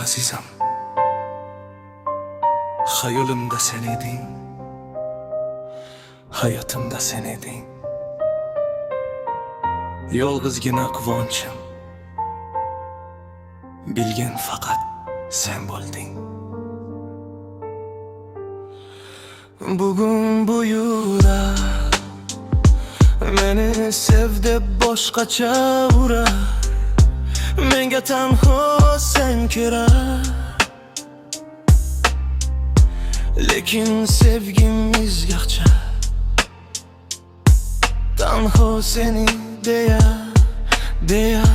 azizam. Hayolimda sen eding, hayotimda sen eding. Yolg'izgina quvonchim, bilgin faqat sen bo'lding. Bugun bu yurak meni sev deb boshqacha urar. Menga tanho sen kerak, lekin sevgimiz yaxcha. Tanho seni deya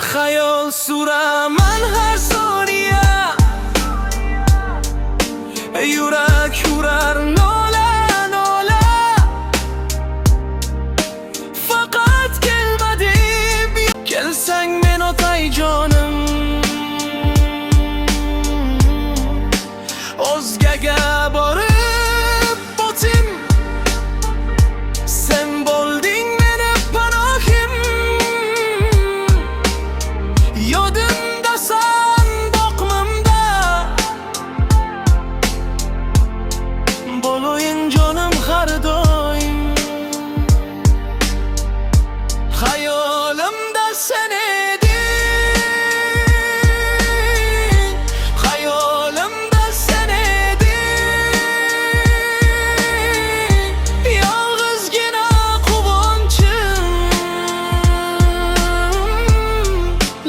xayol suraman har soniya. Yurak urar nola nola, faqat kelmadim. Kelsang men o'tay jonim, o'zgaga borib o'tim. Sen bo'lding meni panohim, yodimdasan boqmamda. Bo'loyin jonim har doim, hayolimda sen eding, hayolimda sen eding. Yolg'izgina quvonchim,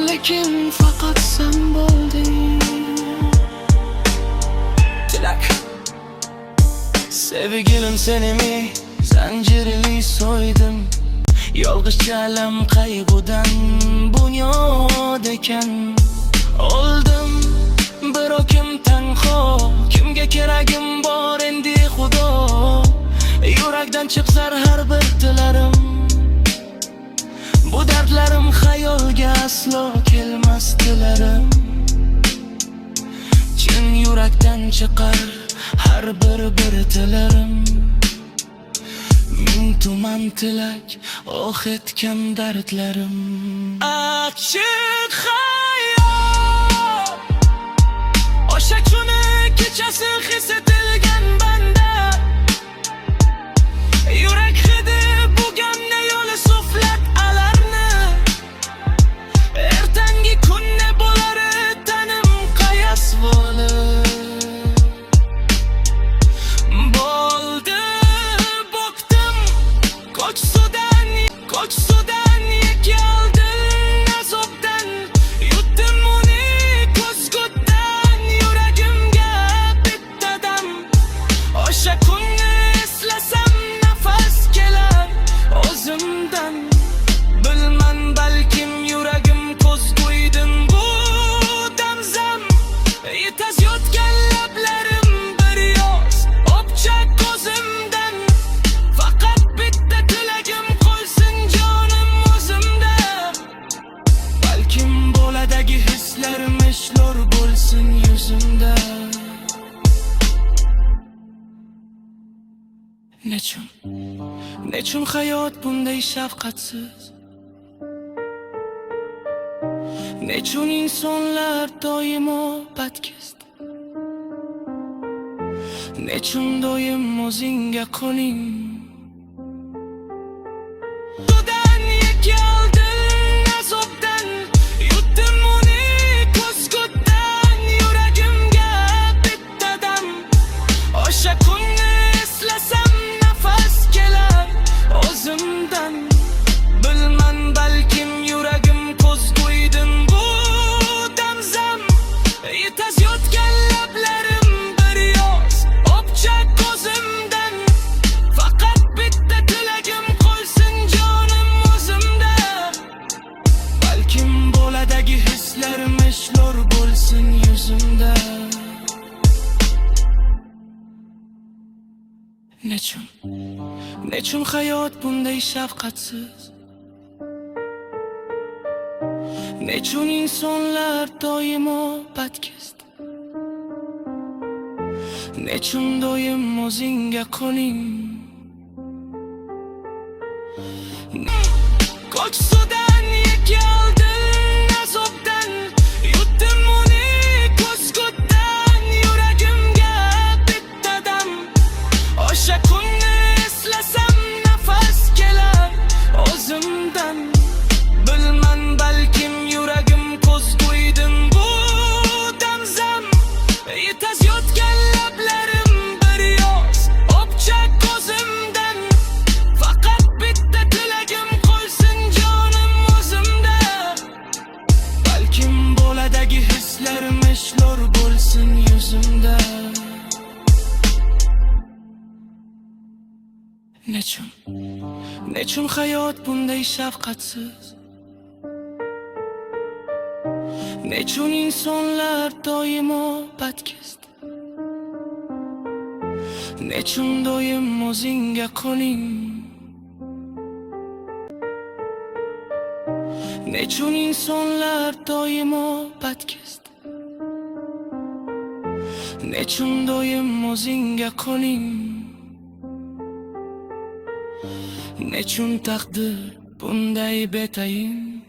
lekin faqat sen bo'lding. Tilak sevgilim senimi zanjirli so'ydim. Yolg'izchalam qayg'udan bunyod ekan. Oldim bir o'kim tanho, kimga keragim bor endi xudo. Yurakdan chiqsar har bir tilarim, bu dardlarim xayolga aslo kelmas tilarim. Chin yurakdan chiqar har bir tilarim. Ming tuman tilak, oh etgan dardlarim. Achchiq hayot, o'sha kuni kechasi his etilgan banda. Yurak hidi bugunni yo'li suflat alarni. Ertangi kun ne bo'lar tanim qayas bo'lib. Ko'ksudan yekyaldin azobdan, yutdim uni ko'zgutdan. Yuragimga bitta dam, o'sha kunni eslasam nafas kelar o'zimdan. Bilman balkim yuragim ko'z qo'ydin bu damzam. Yetaz yotgan lablarim bir yoz o'pchak ko'zimdan. Faqat bitta tilagim qolsin jonim o'zimda. Balkim bo'ladagi hislarim eshlor bo'lsin yuzimda. Nechun hayot bunday shafqatsiz? Nechun insonlar doimo badkest? Nechun doim o'zingga qo'ling? Sudan yekyaldin azobdan, yutdim uni ko'zgutdan. Yuragimga bitta dam, o'sha kunni eslasam nafas kelar o'zimdan. Bilman balkim yuragim ko'z qo'ydin bu damzam. Yetaz yotgan lablarim bir yoz o'pchak ko'zimdan. Faqat bitta tilagim qolsin jonim o'zimda. Balkim bo'ladagi hislarim eshlor bo'lsin yuzimda. Nechun hayot bunday shafqatsiz? Nechun insonlar doimo badkest? Nechun doim o'zingga qo'ling? Ko'ksudan yekyaldin azobdan, yutdim uni Nechun hayot bunday shafqatsiz? Nechun insonlar doimo badkest? Nechun doim o'zingga qoling? Nechun insonlar doimo badkest? Nechun doim o'zingga qoling? Nechun taqdir bunday betayin?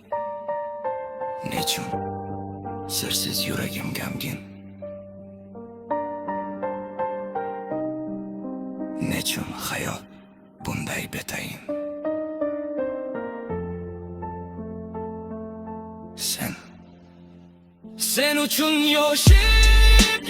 Nechun sirsiz yuragim gamgin? Nechun hayot bunday betayin? Sen uchun yoshib